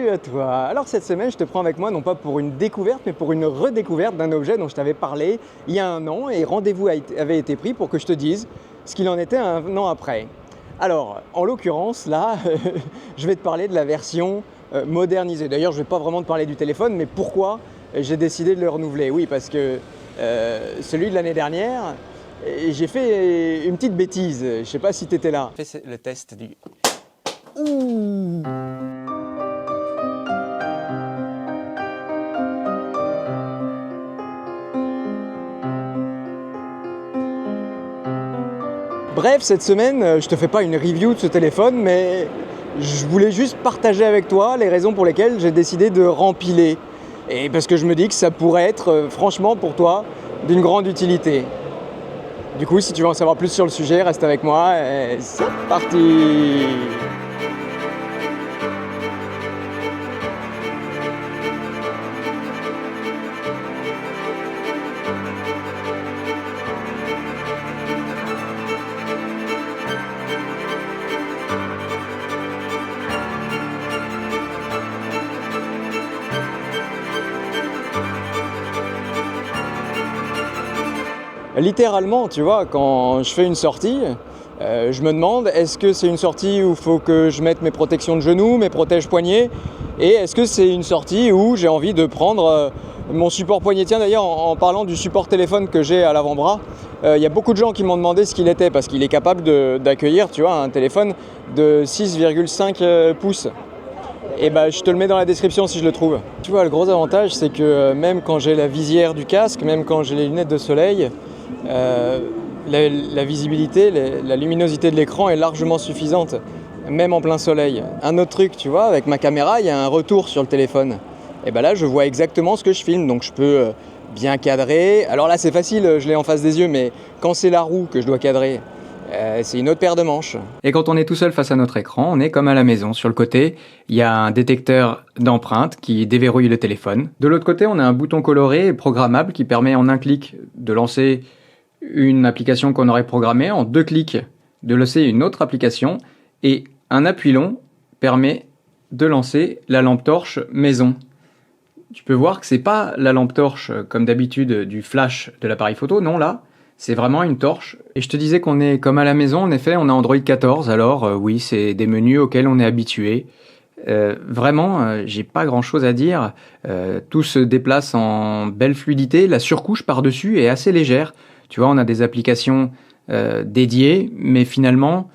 Salut à toi. Alors cette semaine, je te prends avec moi non pas pour une découverte, mais pour une redécouverte d'un objet dont je t'avais parlé il y a un an et rendez-vous avait été pris pour que je te dise ce qu'il en était un an après. Alors, en l'occurrence, là, je vais te parler de la version modernisée. D'ailleurs, je ne vais pas vraiment te parler du téléphone, mais pourquoi j'ai décidé de le renouveler? Oui, parce que celui de l'année dernière, j'ai fait une petite bêtise. Je ne sais pas si tu étais là. J'ai fait le test du... Ouh. Bref, cette semaine, je te fais pas une review de ce téléphone, mais je voulais juste partager avec toi les raisons pour lesquelles j'ai décidé de rempiler. Et parce que je me dis que ça pourrait être, franchement, pour toi, d'une grande utilité. Du coup, si tu veux en savoir plus sur le sujet, reste avec moi et c'est parti! Littéralement, tu vois, quand je fais une sortie, je me demande est-ce que c'est une sortie où il faut que je mette mes protections de genoux, mes protèges poignets, et est-ce que c'est une sortie où j'ai envie de prendre mon support poignet. Tiens, d'ailleurs, en parlant du support téléphone que j'ai à l'avant-bras, il y a beaucoup de gens qui m'ont demandé ce qu'il était, parce qu'il est capable d'accueillir, tu vois, un téléphone de 6,5 pouces. Et bah, je te le mets dans la description si je le trouve. Tu vois, le gros avantage, c'est que même quand j'ai la visière du casque, même quand j'ai les lunettes de soleil, la visibilité, la luminosité de l'écran est largement suffisante, même en plein soleil. Un autre truc, tu vois, avec ma caméra, il y a un retour sur le téléphone. Et ben là, je vois exactement ce que je filme, donc je peux bien cadrer. Alors là, c'est facile, je l'ai en face des yeux, mais quand c'est la roue que je dois cadrer, c'est une autre paire de manches. Et quand on est tout seul face à notre écran, on est comme à la maison. Sur le côté, il y a un détecteur d'empreinte qui déverrouille le téléphone. De l'autre côté, on a un bouton coloré et programmable qui permet en un clic de lancer une application qu'on aurait programmée, en 2 clics de lancer une autre application, et un appui long permet de lancer la lampe torche maison. Tu peux voir que c'est pas la lampe torche comme d'habitude du flash de l'appareil photo, non, là c'est vraiment une torche. Et je te disais qu'on est comme à la maison, en effet, on a Android 14, alors oui, c'est des menus auxquels on est habitué. Vraiment, j'ai pas grand chose à dire. Tout se déplace en belle fluidité, la surcouche par-dessus est assez légère. Tu vois, on a des applications dédiées, mais finalement,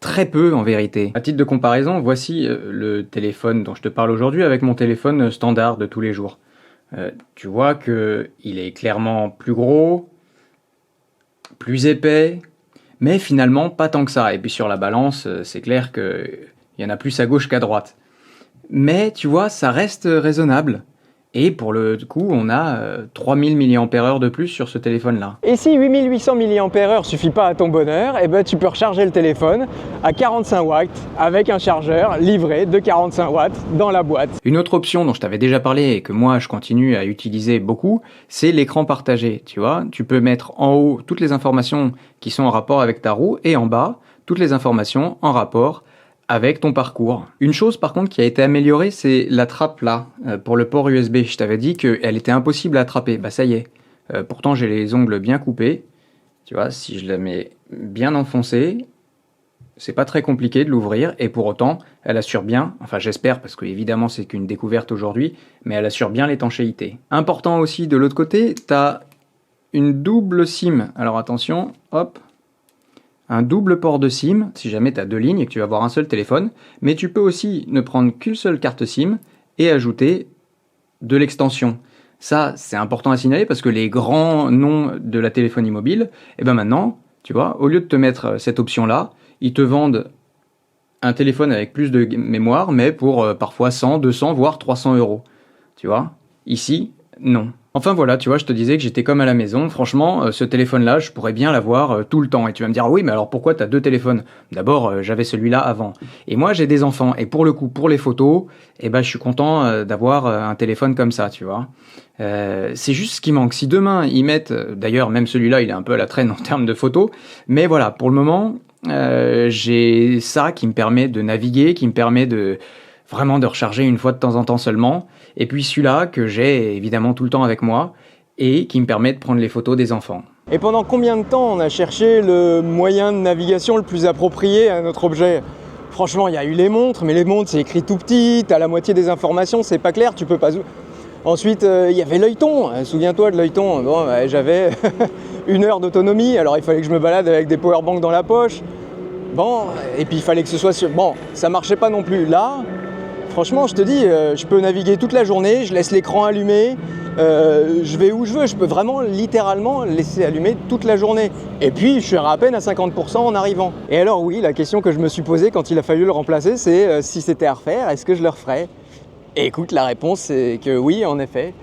très peu en vérité. À titre de comparaison, voici le téléphone dont je te parle aujourd'hui avec mon téléphone standard de tous les jours. Tu vois qu'il est clairement plus gros, plus épais, mais finalement pas tant que ça. Et puis sur la balance, c'est clair qu'il y en a plus à gauche qu'à droite. Mais tu vois, ça reste raisonnable. Et pour le coup, on a 3000 mAh de plus sur ce téléphone-là. Et si 8800 mAh suffit pas à ton bonheur, eh ben tu peux recharger le téléphone à 45 watts avec un chargeur livré de 45 watts dans la boîte. Une autre option dont je t'avais déjà parlé et que moi je continue à utiliser beaucoup, c'est l'écran partagé. Tu vois, tu peux mettre en haut toutes les informations qui sont en rapport avec ta roue et en bas toutes les informations en rapport avec ton parcours. Une chose par contre qui a été améliorée, c'est la trappe là, pour le port USB. Je t'avais dit qu'elle était impossible à attraper, bah ça y est. Pourtant j'ai les ongles bien coupés. Tu vois, si je la mets bien enfoncée, c'est pas très compliqué de l'ouvrir et pour autant, elle assure bien, enfin j'espère parce que évidemment c'est qu'une découverte aujourd'hui, mais elle assure bien l'étanchéité. Important aussi de l'autre côté, t'as une double SIM. Alors attention, hop, un double port de SIM, si jamais tu as 2 lignes et que tu vas avoir un seul téléphone, mais tu peux aussi ne prendre qu'une seule carte SIM et ajouter de l'extension. Ça, c'est important à signaler parce que les grands noms de la téléphonie mobile, et ben maintenant, tu vois, au lieu de te mettre cette option-là, ils te vendent un téléphone avec plus de mémoire, mais pour parfois 100, 200, voire 300 €. Tu vois, ici, non. Enfin voilà, tu vois, je te disais que j'étais comme à la maison. Franchement, ce téléphone-là, je pourrais bien l'avoir tout le temps. Et tu vas me dire, oui, mais alors pourquoi tu as 2 téléphones? D'abord, j'avais celui-là avant. Et moi, j'ai des enfants. Et pour le coup, pour les photos, eh ben, je suis content d'avoir un téléphone comme ça, tu vois. C'est juste ce qui manque. Si demain, ils mettent... D'ailleurs, même celui-là, il est un peu à la traîne en termes de photos. Mais voilà, pour le moment, j'ai ça qui me permet de naviguer, qui me permet de... vraiment de recharger une fois de temps en temps seulement. Et puis celui-là que j'ai évidemment tout le temps avec moi et qui me permet de prendre les photos des enfants. Et pendant combien de temps on a cherché le moyen de navigation le plus approprié à notre objet? Franchement, il y a eu les montres, mais les montres c'est écrit tout petit, t'as la moitié des informations, c'est pas clair, tu peux pas... Ensuite, il y avait l'œilleton, souviens-toi de l'œilleton. Bon, j'avais 1 heure d'autonomie, alors il fallait que je me balade avec des powerbanks dans la poche. Bon, et puis il fallait que ce soit... Bon, ça marchait pas non plus. Là, franchement, je te dis, je peux naviguer toute la journée, je laisse l'écran allumé, je vais où je veux, je peux vraiment littéralement laisser allumer toute la journée. Et puis, je suis à peine à 50% en arrivant. Et alors oui, la question que je me suis posée quand il a fallu le remplacer, c'est si c'était à refaire, est-ce que je le referais? Et écoute, la réponse c'est que oui, en effet.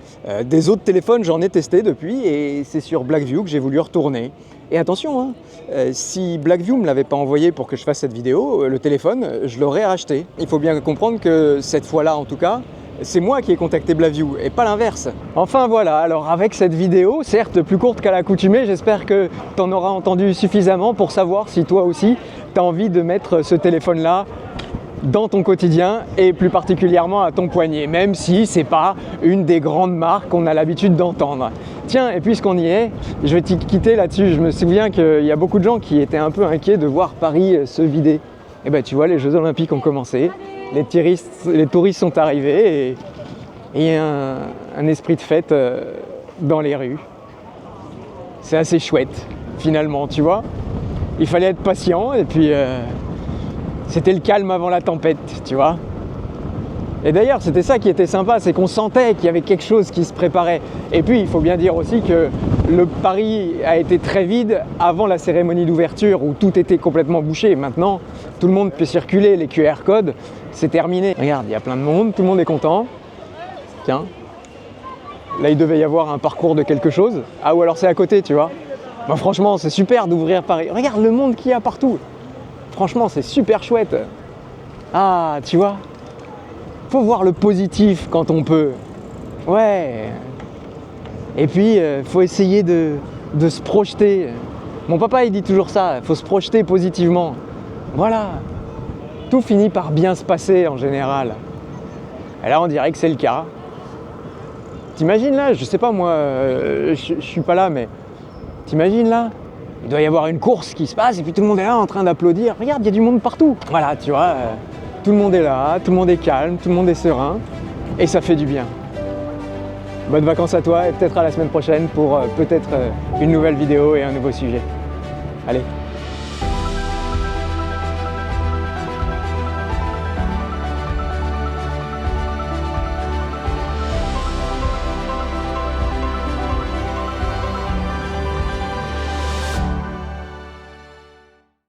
Des autres téléphones, j'en ai testé depuis et c'est sur Blackview que j'ai voulu retourner. Et attention, hein, si Blackview ne me l'avait pas envoyé pour que je fasse cette vidéo, le téléphone, je l'aurais racheté. Il faut bien comprendre que cette fois-là, en tout cas, c'est moi qui ai contacté Blackview et pas l'inverse. Enfin voilà, alors avec cette vidéo, certes plus courte qu'à l'accoutumée, j'espère que tu en auras entendu suffisamment pour savoir si toi aussi, tu as envie de mettre ce téléphone-là dans ton quotidien et plus particulièrement à ton poignet, même si c'est pas une des grandes marques qu'on a l'habitude d'entendre. Tiens, et puisqu'on y est, je vais te quitter là-dessus. Je me souviens qu'il y a beaucoup de gens qui étaient un peu inquiets de voir Paris se vider. Et ben tu vois, les Jeux Olympiques ont commencé, les touristes sont arrivés et il y a un esprit de fête dans les rues. C'est assez chouette, finalement, tu vois. Il fallait être patient et puis c'était le calme avant la tempête, tu vois. Et d'ailleurs, c'était ça qui était sympa, c'est qu'on sentait qu'il y avait quelque chose qui se préparait. Et puis, il faut bien dire aussi que le Paris a été très vide avant la cérémonie d'ouverture où tout était complètement bouché. Maintenant, tout le monde peut circuler, les QR codes, c'est terminé. Regarde, il y a plein de monde, tout le monde est content. Tiens, là, il devait y avoir un parcours de quelque chose. Ah, ou alors c'est à côté, tu vois. Bah, franchement, c'est super d'ouvrir Paris. Regarde le monde qu'il y a partout. Franchement, c'est super chouette. Ah, tu vois, faut voir le positif quand on peut. Ouais. Et puis, faut essayer de se projeter. Mon papa, il dit toujours ça, faut se projeter positivement. Voilà. Tout finit par bien se passer en général. Et là, on dirait que c'est le cas. T'imagines là, je sais pas moi, je suis pas là, mais t'imagines là? Il doit y avoir une course qui se passe et puis tout le monde est là en train d'applaudir. Regarde, il y a du monde partout. Voilà, tu vois, tout le monde est là, tout le monde est calme, tout le monde est serein et ça fait du bien. Bonnes vacances à toi et peut-être à la semaine prochaine pour peut-être une nouvelle vidéo et un nouveau sujet. Allez.